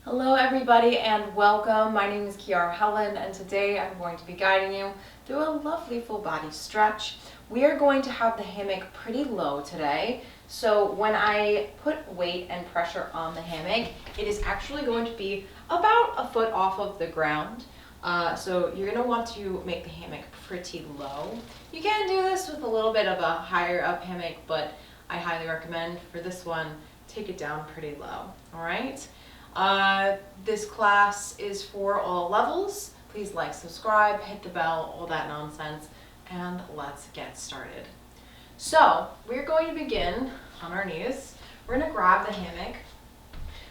Hello everybody and welcome. My name is Kiara Helen and today I'm going to be guiding you through a lovely full body stretch. We are going to have the hammock pretty low today. So when I put weight and pressure on the hammock, it is actually going to be about a foot off of the ground. So you're going to want to make the hammock pretty low. You can do this with a little bit of a higher up hammock, but I highly recommend for this one, take it down pretty low, all right? This class is for all levels. Please like, subscribe, hit the bell, all that nonsense, and let's get started. So we're going to begin on our knees. We're going to grab the hammock.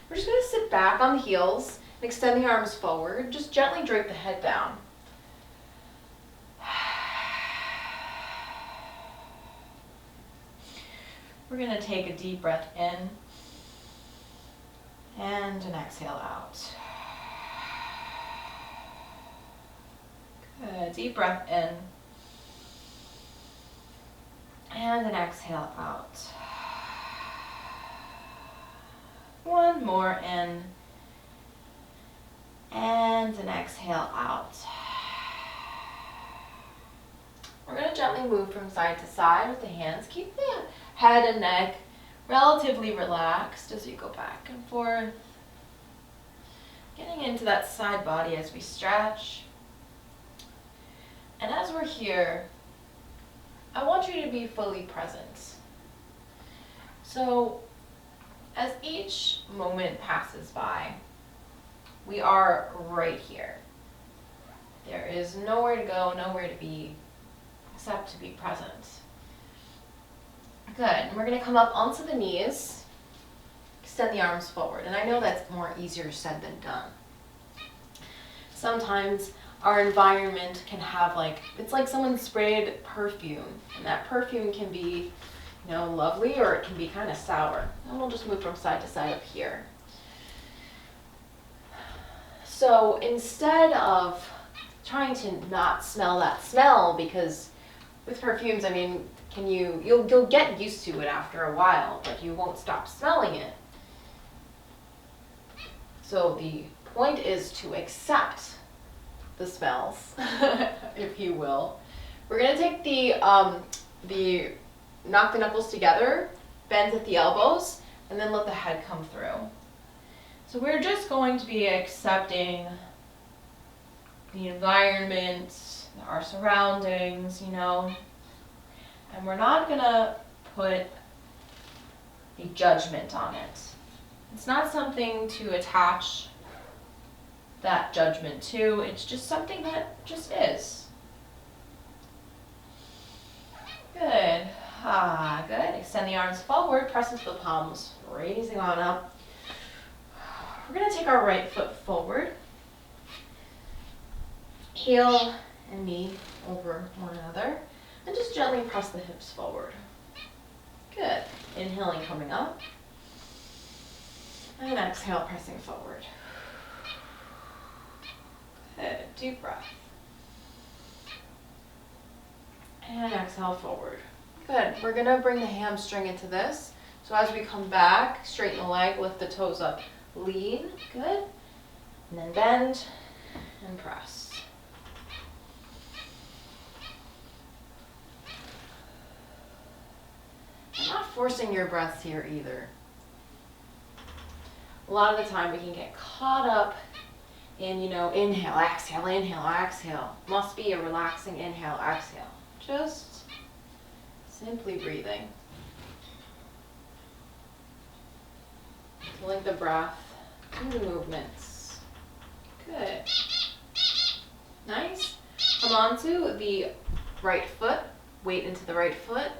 We're just going to sit back on the heels and extend the arms forward. Just gently drape the head down. We're going to take a deep breath in and an exhale out. Good. Deep breath in and an exhale out. One more in and an exhale out. We're going to gently move from side to side with the hands. Keep the head and neck relatively relaxed as you go back and forth. Getting into that side body as we stretch. And as we're here, I want you to be fully present. So as each moment passes by, we are right here. There is nowhere to go, nowhere to be, except to be present. Good, and we're going to come up onto the knees, extend the arms forward. And I know that's more easier said than done. Sometimes our environment can have it's like someone sprayed perfume, and that perfume can be, lovely, or it can be kind of sour. And we'll just move from side to side up here. So instead of trying to not smell that smell, because with perfumes, you'll get used to it after a while, but you won't stop smelling it. So the point is to accept the smells, if you will. We're gonna take the knock the knuckles together, bend at the elbows, and then let the head come through. So we're just going to be accepting the environment, our surroundings, and we're not gonna put a judgment on it. It's not something to attach that judgment to. It's just something that just is. Good. Good. Extend the arms forward, press into the palms, raising on up. We're gonna take our right foot forward. Heel and knee over one another. And just gently press the hips forward. Good. Inhaling, coming up. And exhale, pressing forward. Good. Deep breath. And exhale, forward. Good. We're going to bring the hamstring into this. So as we come back, straighten the leg, lift the toes up, lean. Good. And then bend and press. Not forcing your breaths here either. A lot of the time we can get caught up in, inhale, exhale. Must be a relaxing inhale, exhale. Just simply breathing. Link the breath to the movements. Good. Nice. Come onto the right foot, weight into the right foot.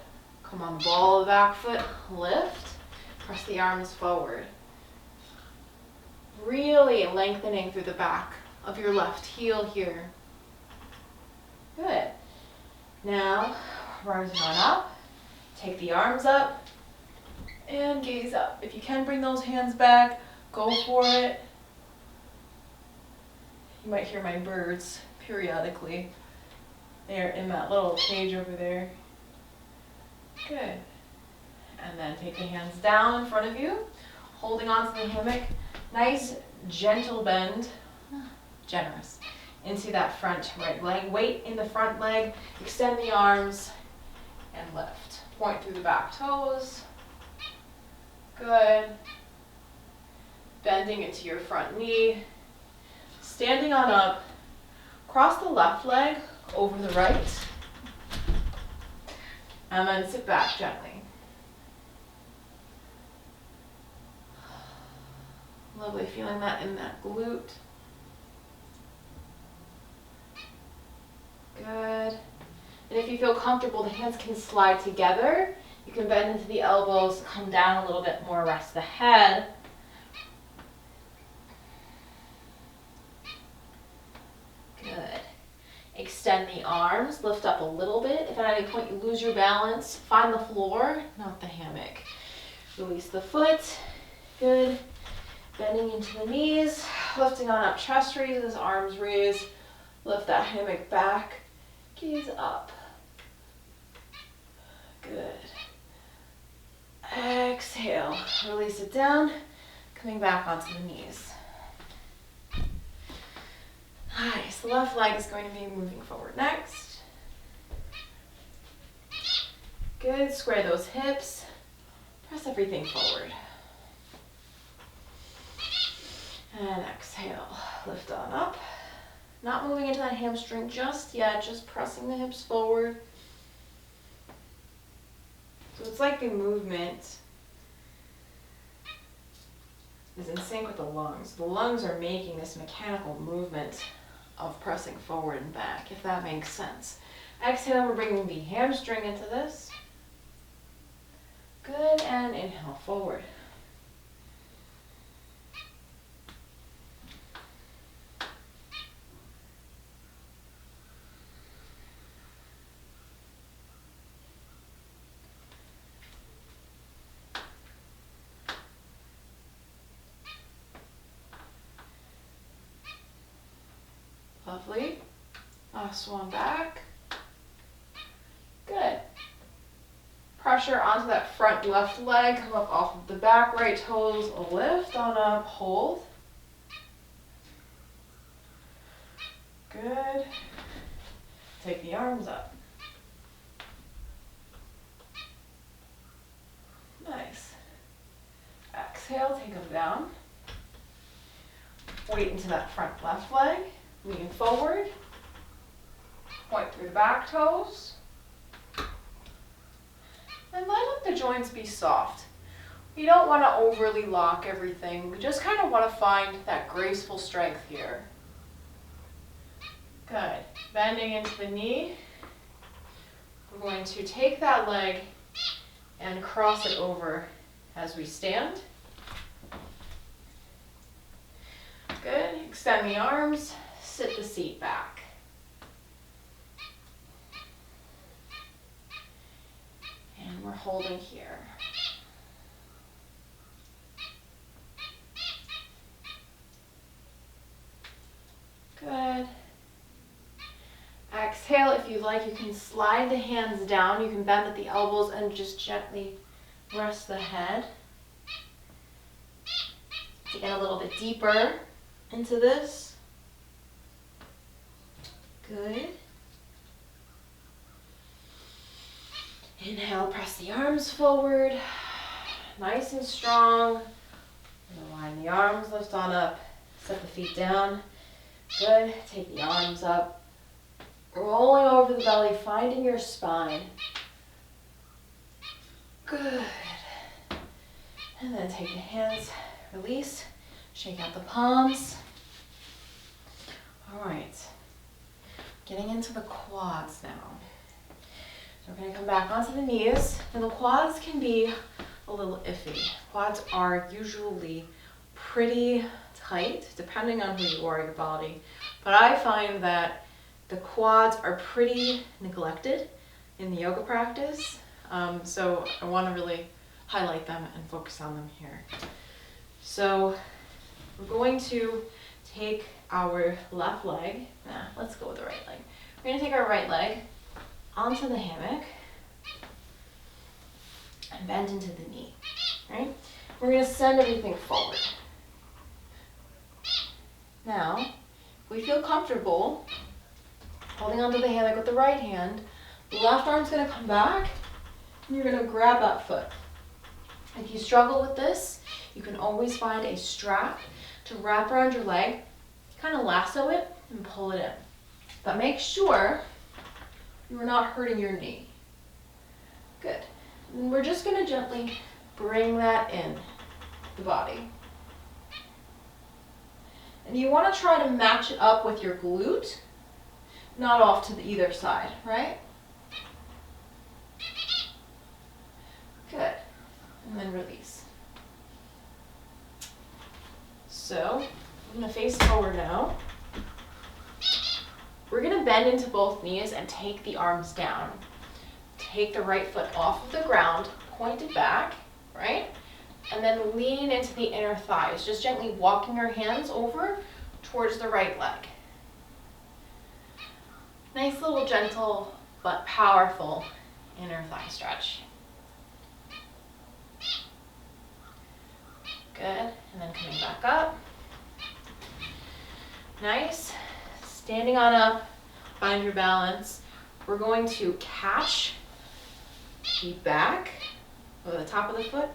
Come on, ball of the back foot, lift, press the arms forward. Really lengthening through the back of your left heel here. Good. Now, rising on up, take the arms up and gaze up. If you can bring those hands back, go for it. You might hear my birds periodically. They're in that little cage over there. Good. And then take the hands down in front of you, holding onto the hammock. Nice gentle bend, generous, into that front right leg. Weight in the front leg, extend the arms, and lift. Point through the back toes. Good. Bending into your front knee. Standing on up. Cross the left leg over the right. And then sit back gently. Lovely, feeling that in that glute. Good. And if you feel comfortable, the hands can slide together. You can bend into the elbows, come down a little bit more, rest the head. Good. Extend the arms, lift up a little bit. If at any point you lose your balance, find the floor, not the hammock. Release the foot. Good. Bending into the knees, lifting on up, chest raises, arms raise. Lift that hammock back, gaze up. Good. Exhale, release it down, coming back onto the knees. Nice, the left leg is going to be moving forward next. Good, square those hips, press everything forward. And exhale, lift on up. Not moving into that hamstring just yet, just pressing the hips forward. So it's like the movement is in sync with the lungs. The lungs are making this mechanical movement of pressing forward and back, if that makes sense. Exhale, we're bringing the hamstring into this. Good, and inhale forward. Lovely. Last one back. Good. Pressure onto that front left leg. Come up off of the back right toes. Lift on up. Hold. Good. Take the arms up. Nice. Exhale. Take them down. Weight into that front left leg. Lean forward, point through the back toes, and let the joints be soft. We don't want to overly lock everything. We just kind of want to find that graceful strength here. Good. Bending into the knee. We're going to take that leg and cross it over as we stand. Good. Extend the arms. Sit the seat back. And we're holding here. Good. Exhale, if you like, you can slide the hands down. You can bend at the elbows and just gently rest the head. To get a little bit deeper into this. Good. Inhale, press the arms forward. Nice and strong. Align the arms, lift on up. Set the feet down. Good. Take the arms up. Rolling over the belly, finding your spine. Good. And then take the hands, release, shake out the palms. All right. Getting into the quads now. So we're going to come back onto the knees. And the quads can be a little iffy. Quads are usually pretty tight, depending on who you are, your body. But I find that the quads are pretty neglected in the yoga practice. So I want to really highlight them and focus on them here. So we're going to take our left leg, let's go with the right leg. We're going to take our right leg onto the hammock and bend into the knee, right? We're going to send everything forward. Now, if we feel comfortable holding onto the hammock with the right hand, the left arm's gonna come back and you're gonna grab that foot. If you struggle with this, you can always find a strap to wrap around your leg, kind of lasso it and pull it in. But make sure you are not hurting your knee. Good. And we're just gonna gently bring that in the body. And you wanna try to match it up with your glute, not off to the either side, right? Good. And then release. So, I'm gonna face forward now. We're gonna bend into both knees and take the arms down. Take the right foot off of the ground, point it back, right? And then lean into the inner thighs, just gently walking your hands over towards the right leg. Nice little gentle but powerful inner thigh stretch. Good, and then coming back up. Nice. Standing on up, find your balance. We're going to catch the back or the top of the foot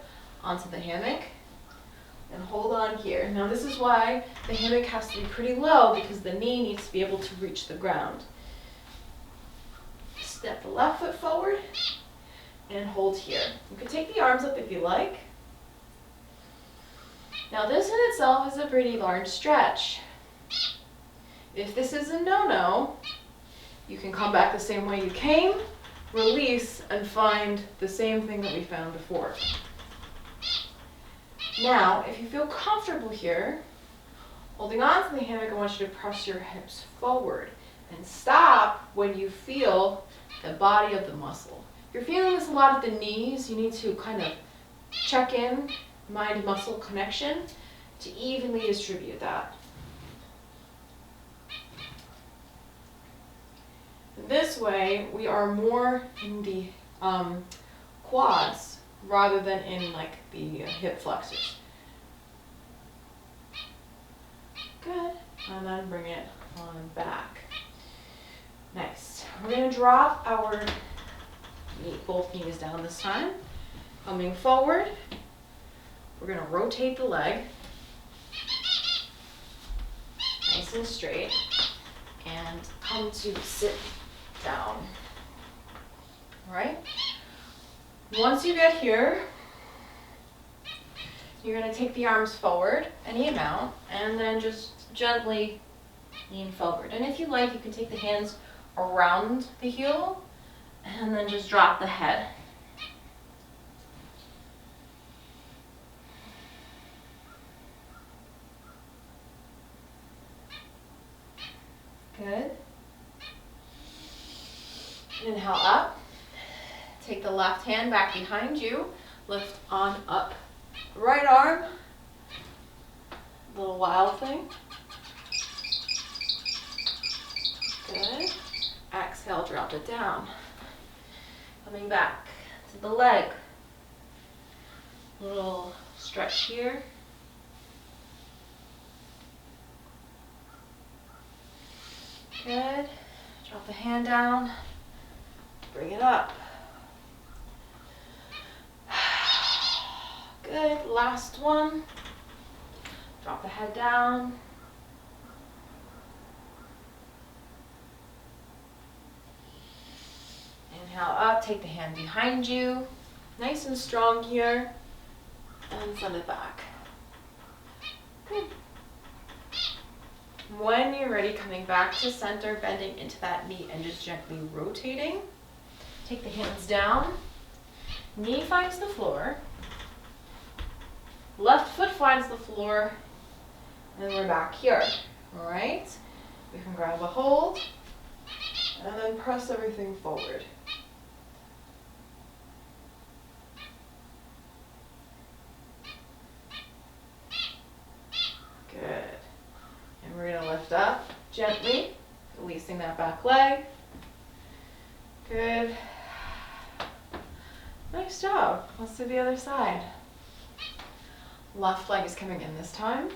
onto the hammock and hold on here. Now this is why the hammock has to be pretty low, because the knee needs to be able to reach the ground. Step the left foot forward and hold here. You can take the arms up if you like. Now this in itself is a pretty large stretch. If this is a no-no, you can come back the same way you came, release, and find the same thing that we found before. Now, if you feel comfortable here, holding on to the hammock, I want you to press your hips forward and stop when you feel the body of the muscle. If you're feeling this a lot at the knees, you need to kind of check in, mind-muscle connection, to evenly distribute that. This way, we are more in the quads rather than in like the hip flexors. Good, and then bring it on back. Nice. We're gonna drop our both knees down this time. Coming forward, we're gonna rotate the leg, nice and straight, and come to sit down. All right? Once you get here, you're gonna take the arms forward, any amount, and then just gently lean forward. And if you like, you can take the hands around the heel and then just drop the head. Good. Inhale up. Take the left hand back behind you. Lift on up. Right arm. Little wild thing. Good. Exhale, drop it down. Coming back to the leg. Little stretch here. Good. Drop the hand down. Bring it up. Good. Last one. Drop the head down. Inhale up. Take the hand behind you. Nice and strong here. And send it back. Good. When you're ready, coming back to center, bending into that knee and just gently rotating. Take the hands down. Knee finds the floor. Left foot finds the floor. And we're back here. All right? We can grab a hold and then press everything forward. Good. And we're going to lift up gently, releasing that back leg. Good. Nice job. Let's do the other side. Left leg is coming in this time.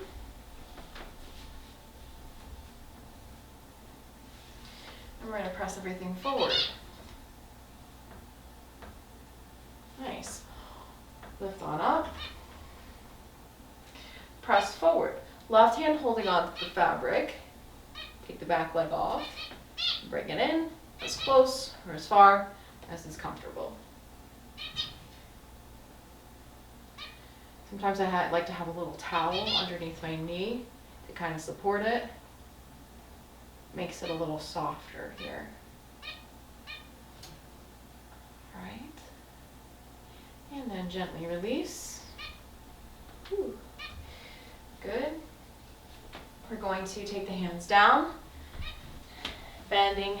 And we're going to press everything forward. Nice. Lift on up. Press forward. Left hand holding on to the fabric. Take the back leg off. Bring it in as close or as far as is comfortable. Sometimes I like to have a little towel underneath my knee to kind of support it. Makes it a little softer here. All right. And then gently release. Ooh. Good. We're going to take the hands down, bending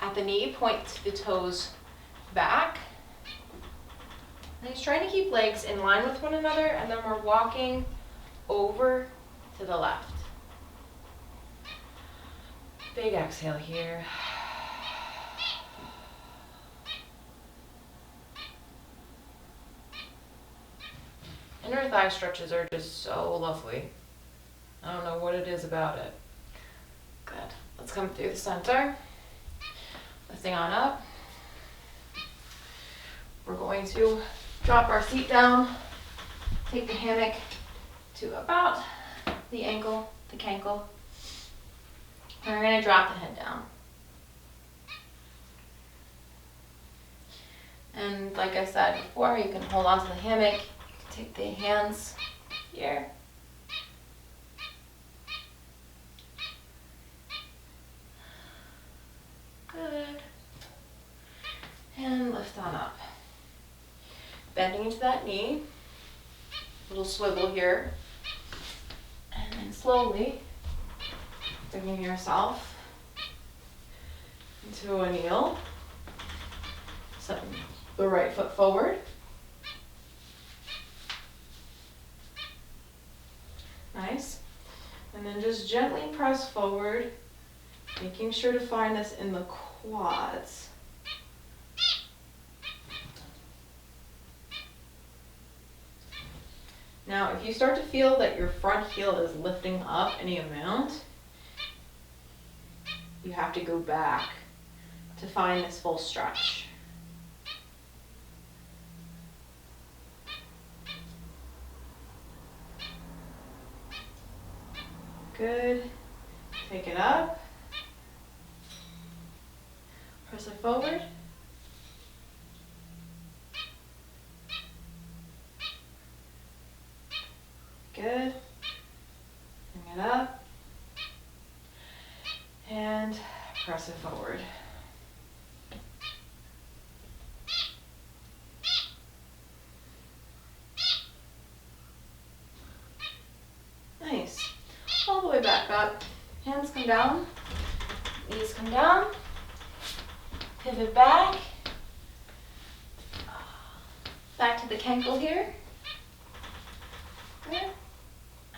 at the knee, point the toes back. Nice, trying to keep legs in line with one another, and then we're walking over to the left. Big exhale here. Inner thigh stretches are just so lovely. I don't know what it is about it. Good. Let's come through the center. Lifting on up. We're going to drop our seat down. Take the hammock to about the ankle, the cankle. And we're going to drop the head down. And like I said before, you can hold onto the hammock. Take the hands here. Good. And lift on up. Bending into that knee. Little swivel here. And then slowly bringing yourself into a kneel. Setting the right foot forward. Nice. And then just gently press forward, making sure to find this in the quads. Now, if you start to feel that your front heel is lifting up any amount, you have to go back to find this full stretch. Good. Take it up. Press it forward. Good. Bring it up. And press it forward. Nice. All the way back up. Hands come down. Knees come down. Pivot back. Back to the cankle here. Good.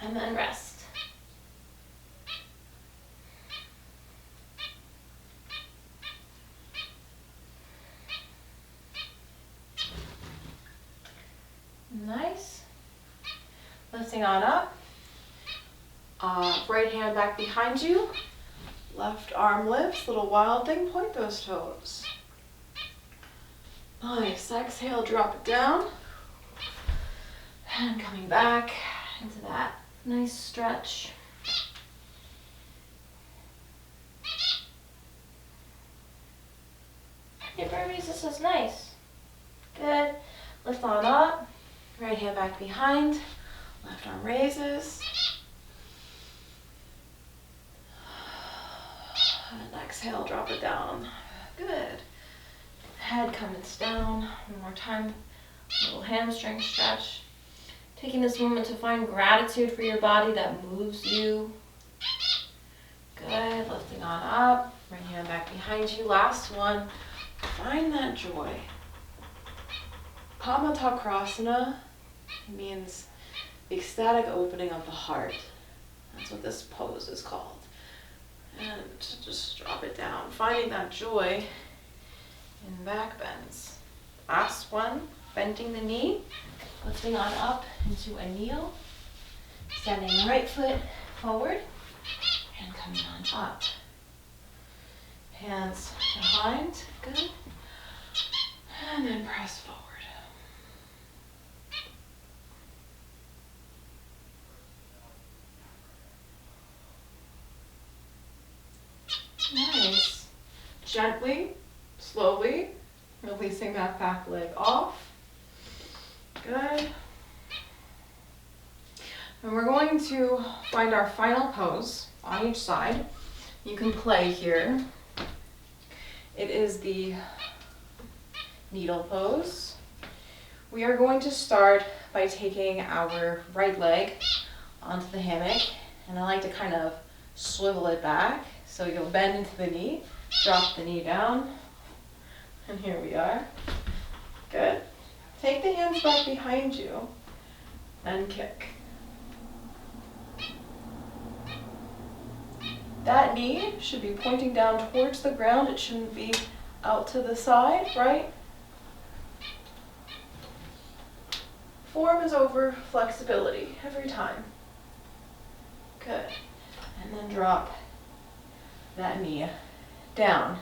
And then rest. Nice. Lifting on up. Right hand back behind you. Left arm lifts. Little wild thing. Point those toes. Nice. Exhale, drop it down. And coming back into that nice stretch. Hey, burpees, this is nice. Good. Lift on up. Right hand back behind. Left arm raises. And exhale, drop it down. Good. Head comes down. One more time. Little hamstring stretch. Taking this moment to find gratitude for your body that moves you. Good. Lifting on up. Right hand back behind you. Last one. Find that joy. Pamattakrasana means the ecstatic opening of the heart. That's what this pose is called. And just drop it down. Finding that joy in back bends. Last one. Bending the knee. Lifting on up into a kneel. Standing right foot forward. And coming on up. Hands behind, good. And then press forward. Nice. Gently, slowly, releasing that back leg off. Good. And we're going to find our final pose on each side. You can play here. It is the needle pose. We are going to start by taking our right leg onto the hammock, and I like to kind of swivel it back. So you'll bend into the knee, drop the knee down, and here we are. Good. Take the hands back behind you and kick. That knee should be pointing down towards the ground. It shouldn't be out to the side, right? Form is over flexibility every time. Good. And then drop that knee down.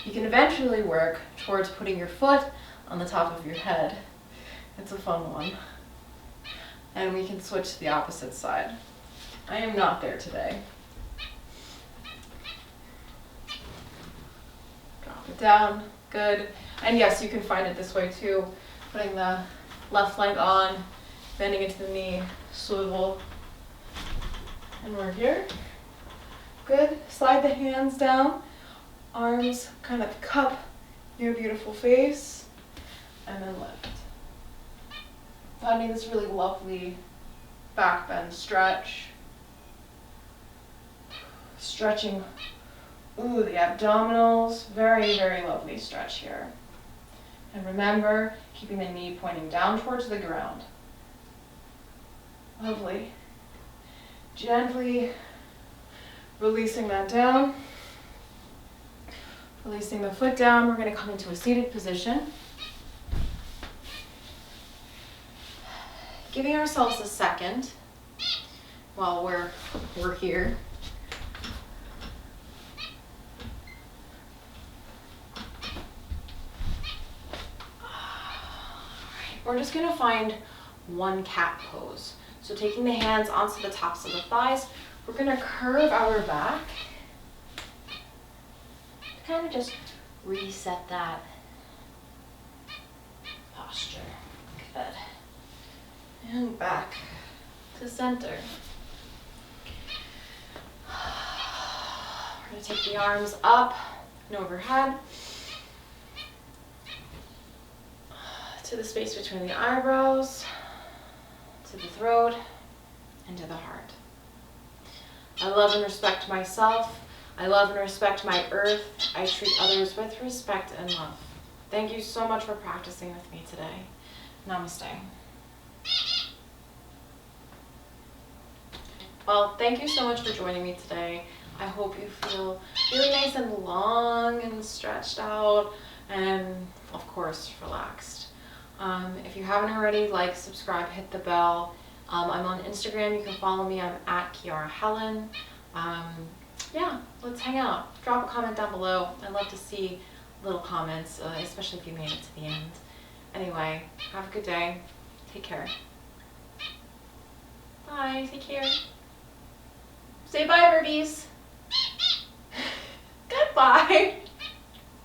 You can eventually work towards putting your foot on the top of your head. It's a fun one. And we can switch to the opposite side. I am not there today. Drop it down, good. And yes, you can find it this way too. Putting the left leg on, bending into the knee, swivel. And we're here. Good. Slide the hands down. Arms kind of cup your beautiful face. And then lift. Finding this really lovely back bend stretch. Stretching, ooh, the abdominals. Very, very lovely stretch here. And remember, keeping the knee pointing down towards the ground. Lovely. Gently releasing that down. Releasing the foot down. We're going to come into a seated position. Giving ourselves a second while we're here. We're just going to find one cat pose. So taking the hands onto the tops of the thighs, we're going to curve our back to kind of just reset that posture. Good. And back to center. We're going to take the arms up and overhead to the space between the eyebrows, to the throat, and to the heart. I love and respect myself. I love and respect my earth. I treat others with respect and love. Thank you so much for practicing with me today. Namaste. Well, thank you so much for joining me today. I hope you feel really nice and long and stretched out and, of course, relaxed. If you haven't already, like, subscribe, hit the bell. I'm on Instagram. You can follow me. I'm at Kiara Helen. Yeah, let's hang out. Drop a comment down below. I love to see little comments, especially if you made it to the end. Anyway, have a good day. Take care. Bye. Take care. Say bye, Birbies.